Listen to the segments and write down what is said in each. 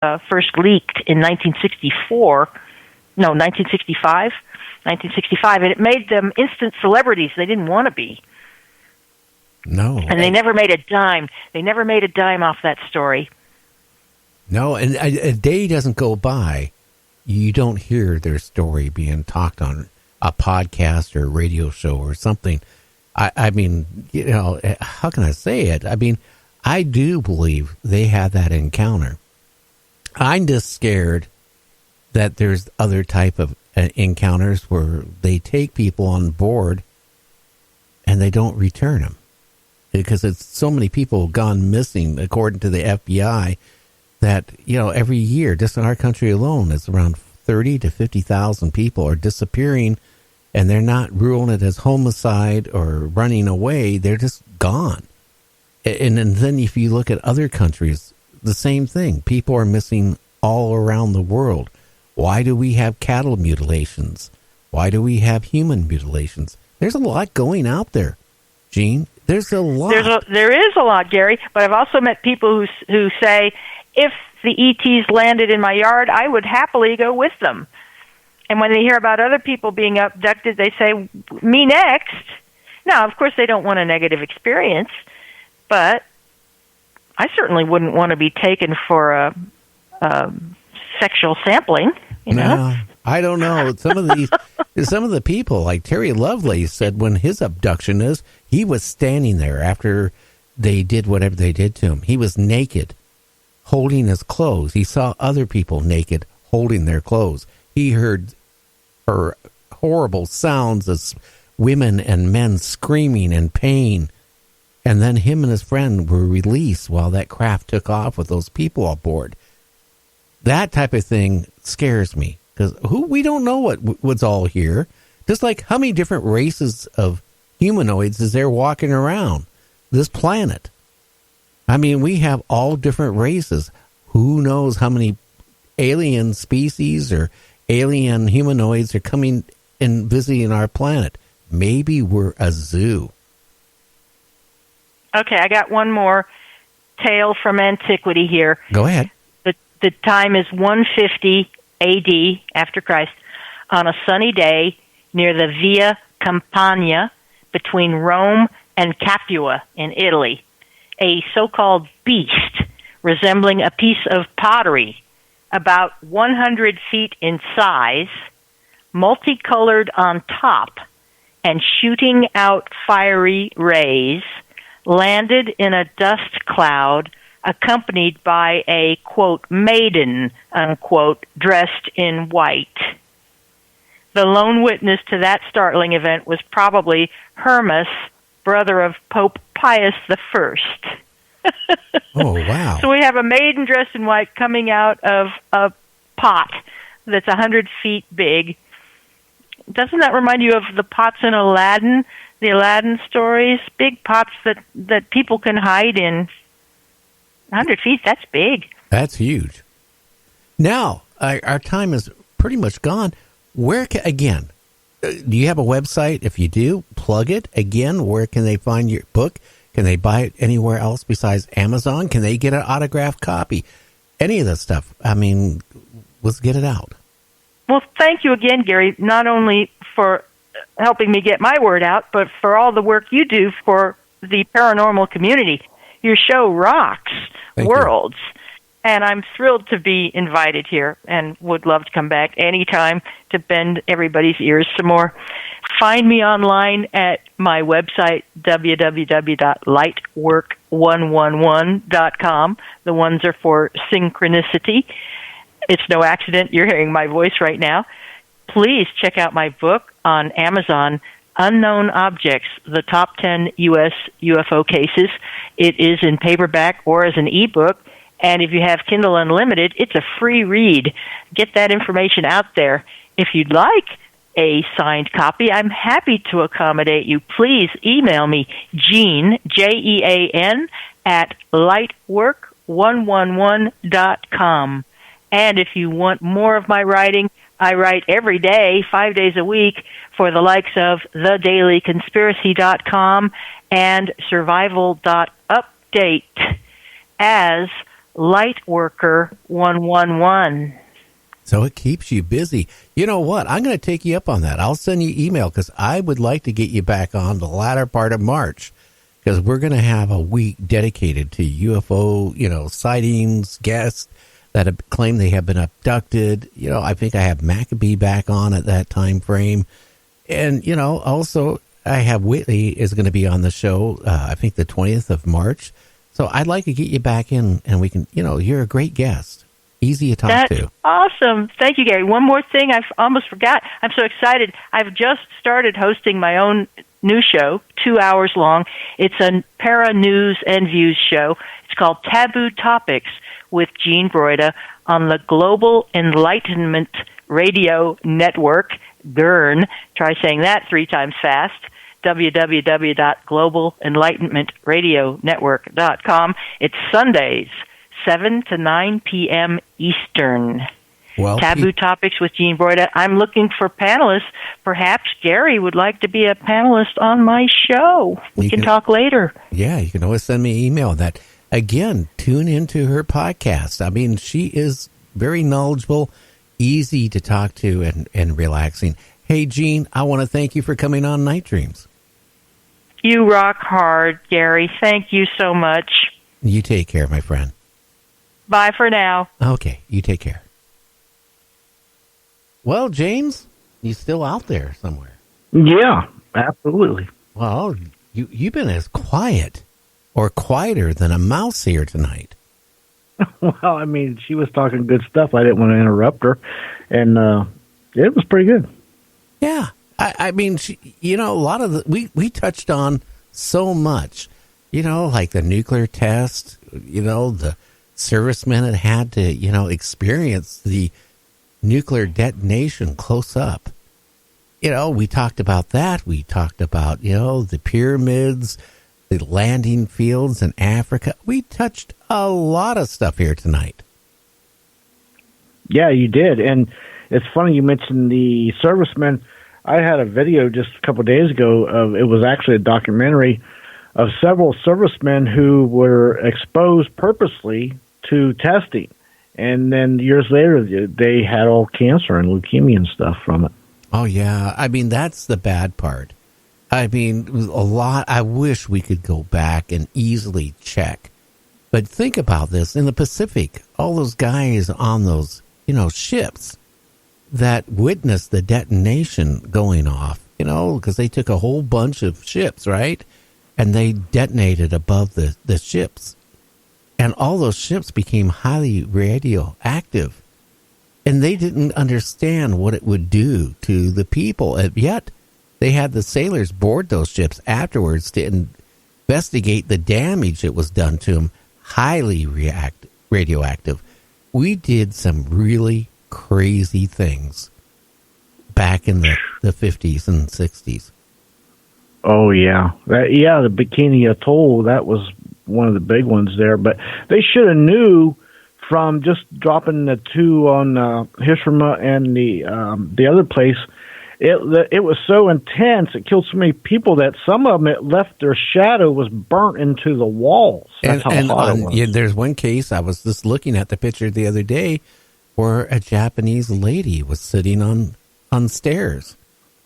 first leaked in 1965, and it made them instant celebrities they didn't want to be. No. And they never made a dime. They never made a dime off that story. No, and a day doesn't go by, you don't hear their story being talked on a podcast or a radio show or something. I mean, how can I say it? I mean, I do believe they had that encounter. I'm just scared that there's other type of encounters where they take people on board and they don't return them, because it's so many people have gone missing, according to the FBI, that, every year, just in our country alone, it's around 30 to 50,000 people are disappearing, and they're not ruling it as homicide or running away. They're just gone. And then if you look at other countries, the same thing. People are missing all around the world. Why do we have cattle mutilations? Why do we have human mutilations? There's a lot going out there, Jean. There's a lot. There is a lot, Gary. But I've also met people who say, if the ETs landed in my yard, I would happily go with them. And when they hear about other people being abducted, they say, me next. Now, of course, they don't want a negative experience, but I certainly wouldn't want to be taken for a sexual sampling. No, I don't know. Some of the people, like Terry Lovelace, said when his abduction is, he was standing there after they did whatever they did to him. He was naked, holding his clothes. He saw other people naked, holding their clothes. He heard horrible sounds of women and men screaming in pain. And then him and his friend were released while that craft took off with those people aboard. That type of thing scares me, because we don't know what's all here. Just like how many different races of humanoids is there walking around this planet? I mean, we have all different races. Who knows how many alien species or alien humanoids are coming and visiting our planet? Maybe we're a zoo. Okay, I got one more tale from antiquity here. Go ahead. The time is 150 A.D. after Christ, on a sunny day near the Via Campania between Rome and Capua in Italy. A so-called beast resembling a piece of pottery, about 100 feet in size, multicolored on top, and shooting out fiery rays, landed in a dust cloud accompanied by a, quote, maiden, unquote, dressed in white. The lone witness to that startling event was probably Hermas, brother of Pope Pius I. Oh, wow. So we have a maiden dressed in white coming out of a pot that's 100 feet big. Doesn't that remind you of the pots in Aladdin, the Aladdin stories? Big pots that people can hide in. 100 feet, that's big. That's huge. Now, our time is pretty much gone. Do you have a website? If you do, plug it. Again, where can they find your book? Can they buy it anywhere else besides Amazon? Can they get an autographed copy? Any of that stuff. I mean, let's get it out. Well, thank you again, Gary, not only for helping me get my word out, but for all the work you do for the paranormal community. Your show rocks worlds. And I'm thrilled to be invited here and would love to come back anytime to bend everybody's ears some more. Find me online at my website, www.lightwork111.com. The ones are for synchronicity. It's no accident you're hearing my voice right now. Please check out my book on Amazon, Unknown Objects, the top 10 U.S. UFO cases. It is in paperback or as an ebook. And if you have Kindle Unlimited, it's a free read. Get that information out there. If you'd like a signed copy, I'm happy to accommodate you. Please email me, Jean, Jean, at lightwork111.com. And if you want more of my writing, I write every day, 5 days a week, for the likes of thedailyconspiracy.com and survival.update as Lightworker 111. So it keeps you busy. You know what? I'm going to take you up on that. I'll send you email because I would like to get you back on the latter part of March, because we're going to have a week dedicated to UFO, sightings, guests that have claimed they have been abducted. I think I have Maccabee back on at that time frame. And, also I have Whitley is going to be on the show, I think the 20th of March. So I'd like to get you back in, and we can, you're a great guest. Easy to talk to. That's awesome. Thank you, Gary. One more thing I almost forgot. I'm so excited. I've just started hosting my own new show, 2 hours long. It's a para news and views show. It's called Taboo Topics with Jean Broida on the Global Enlightenment Radio Network, GERN. Try saying that 3 times fast. www.globalenlightenmentradionetwork.com. It's Sundays, 7 to 9 p.m. Eastern. Well, Taboo Topics with Jean Broida. I'm looking for panelists. Perhaps Gary would like to be a panelist on my show. We can talk later. Yeah, you can always send me an email on that. Again, tune into her podcast. I mean, she is very knowledgeable, easy to talk to, and relaxing. Hey, Jean, I want to thank you for coming on Night Dreams. You rock hard, Gary. Thank you so much. You take care, my friend. Bye for now. Okay, you take care. Well, James, you still out there somewhere? Yeah, absolutely. Well, you've been as quiet or quieter than a mouse here tonight. Well, I mean, she was talking good stuff. I didn't want to interrupt her, and it was pretty good. Yeah, I mean, a lot of we touched on so much, like the nuclear test, the servicemen had to, experience the nuclear detonation close up. We talked about that. We talked about, the pyramids, the landing fields in Africa. We touched a lot of stuff here tonight. Yeah, you did. And it's funny you mentioned the servicemen. I had a video just a couple of days ago of, it was actually a documentary of several servicemen who were exposed purposely to testing. And then years later, they had all cancer and leukemia and stuff from it. Oh, yeah. I mean, that's the bad part. I mean, a lot. I wish we could go back and easily check. But think about this. In the Pacific, all those guys on those, ships that witnessed the detonation going off, because they took a whole bunch of ships, right? And they detonated above the ships. And all those ships became highly radioactive. And they didn't understand what it would do to the people. And yet, they had the sailors board those ships afterwards to investigate the damage that was done to them. Highly radioactive. We did some really crazy things back in the 50s and 60s. Oh, yeah. The Bikini Atoll, that was one of the big ones there. But they should have knew from just dropping the 2 on Hiroshima and the other place. It was so intense, it killed so many people that some of them, it left their shadow was burnt into the walls. That's how hot it was. Yeah, there's one case, I was just looking at the picture the other day, where a Japanese lady was sitting on stairs,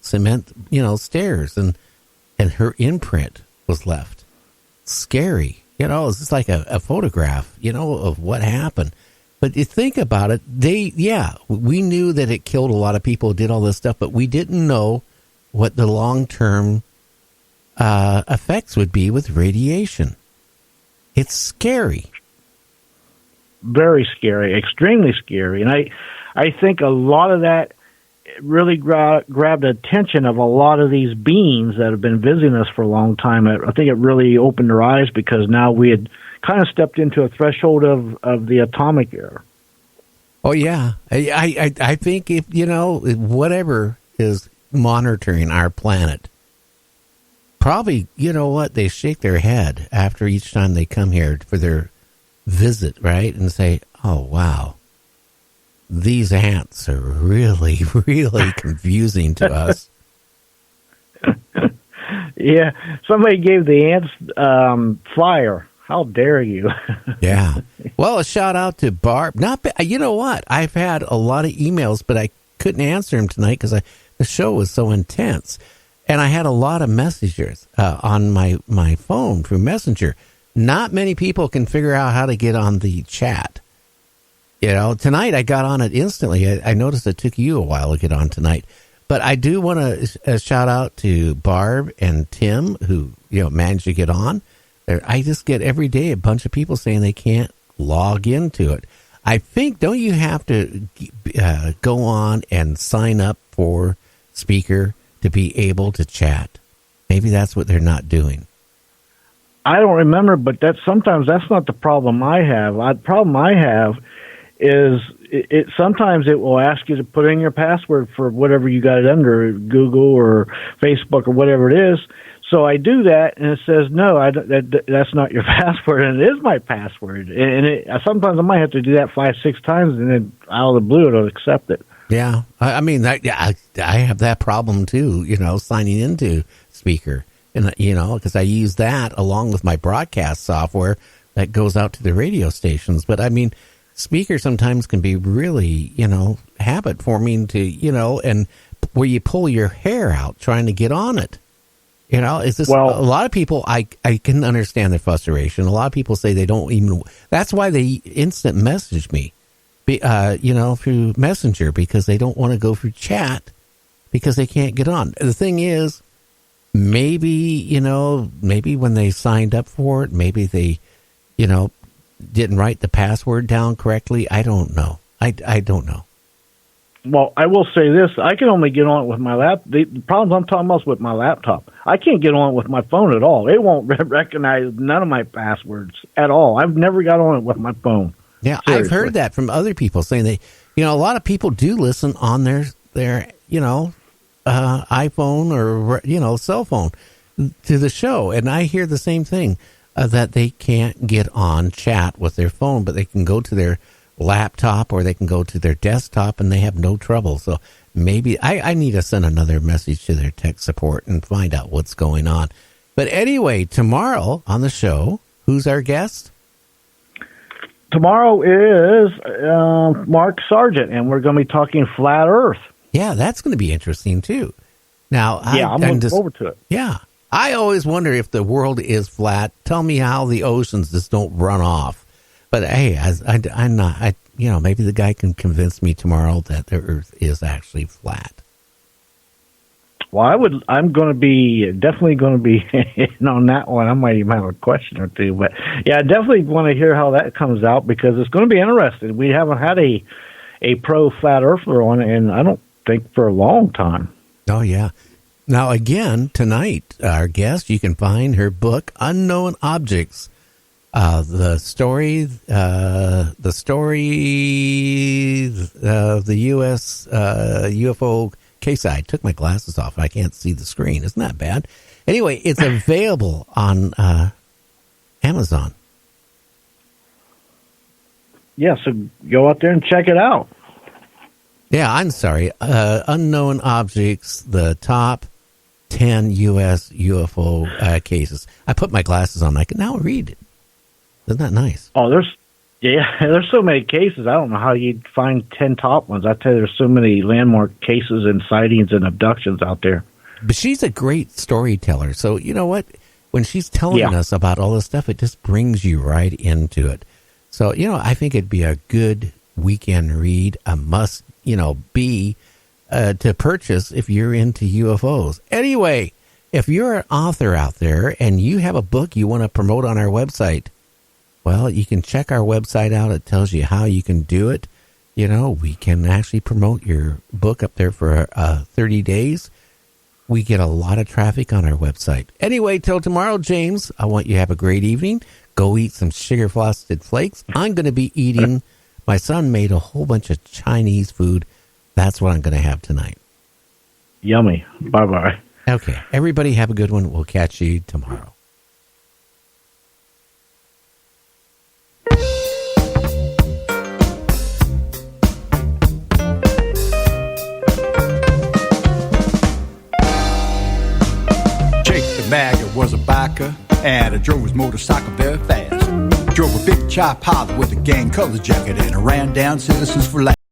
cement, stairs, and her imprint was left. Scary. It's just like a photograph, of what happened. But you think about it, we knew that it killed a lot of people, did all this stuff, but we didn't know what the long-term effects would be with radiation. It's scary. Very scary, extremely scary. And I think a lot of that really grabbed the attention of a lot of these beings that have been visiting us for a long time. I think it really opened their eyes because now we had kind of stepped into a threshold of the atomic era. Oh, yeah. I think if, whatever is monitoring our planet, probably, they shake their head after each time they come here for their visit, right? And say, oh, wow, these ants are really, really confusing to us. Yeah, somebody gave the ants fire. How dare you? Yeah. Well, a shout out to Barb. You know what? I've had a lot of emails, but I couldn't answer them tonight because the show was so intense. And I had a lot of messages on my phone through Messenger. Not many people can figure out how to get on the chat. You know, tonight I got on it instantly. I noticed it took you a while to get on tonight. But I do want to shout out to Barb and Tim, who, managed to get on. I just get every day a bunch of people saying they can't log into it. I think, don't you have to go on and sign up for Speaker to be able to chat? Maybe that's what they're not doing. I don't remember, but sometimes that's not the problem I have. The problem I have is it sometimes it will ask you to put in your password for whatever you got it under, Google or Facebook or whatever it is. So I do that, and it says, no, that's not your password, and it is my password. And sometimes I might have to do that 5-6 times, and then out of the blue, it'll accept it. Yeah. I mean, I have that problem, too, signing into Speaker. And, because I use that along with my broadcast software that goes out to the radio stations. But, I mean, Speaker sometimes can be really, habit forming to, and where you pull your hair out trying to get on it. It's just a lot of people, I can understand their frustration. A lot of people say they don't even, that's why they instant message me, through Messenger, because they don't want to go through chat because they can't get on. The thing is, maybe when they signed up for it, maybe they, didn't write the password down correctly. I don't know. I don't know. Well, I will say this. I can only get on it with my laptop. The problems I'm talking about is with my laptop. I can't get on it with my phone at all. It won't recognize none of my passwords at all. I've never got on it with my phone. Yeah, Seriously. I've heard that from other people saying they, a lot of people do listen on their iPhone or, cell phone to the show. And I hear the same thing, that they can't get on chat with their phone, but they can go to their laptop or they can go to their desktop and they have no trouble. So maybe I need to send another message to their tech support and find out what's going on. But anyway, tomorrow on the show, who's our guest? Tomorrow is Mark Sargent, and we're going to be talking flat Earth. Yeah, that's going to be interesting too. Now, I'm looking forward to it. Yeah. I always wonder if the world is flat. Tell me how the oceans just don't run off. But hey, I'm not. Maybe the guy can convince me tomorrow that the Earth is actually flat. Well, I'm going to be definitely going to be on that one. I might even have a question or two, but yeah, I definitely want to hear how that comes out because it's going to be interesting. We haven't had a pro flat earther on, and I don't think for a long time. Oh yeah. Now again tonight, our guest, you can find her book Unknown Objects. The story of the U.S. UFO case. I took my glasses off. I can't see the screen. Isn't that bad? Anyway, it's available on Amazon. Yeah, so go out there and check it out. Yeah, I'm sorry. Unknown Objects, the top 10 U.S. UFO cases. I put my glasses on. I can now read it. Isn't that nice? Oh, there's so many cases. I don't know how you'd find 10 top ones. I tell you, there's so many landmark cases and sightings and abductions out there. But she's a great storyteller. So you know what? When she's telling us about all this stuff, it just brings you right into it. So, I think it'd be a good weekend read, a must, be to purchase if you're into UFOs. Anyway, if you're an author out there and you have a book you want to promote on our website, well, you can check our website out. It tells you how you can do it. We can actually promote your book up there for 30 days. We get a lot of traffic on our website. Anyway, till tomorrow, James, I want you to have a great evening. Go eat some sugar frosted flakes. I'm going to be eating. My son made a whole bunch of Chinese food. That's what I'm going to have tonight. Yummy. Bye-bye. Okay. Everybody have a good one. We'll catch you tomorrow. Jake the Maggot was a biker And I drove his motorcycle very fast. Drove a big chop Pilot with a gang color jacket, and I ran down Citizens for Life.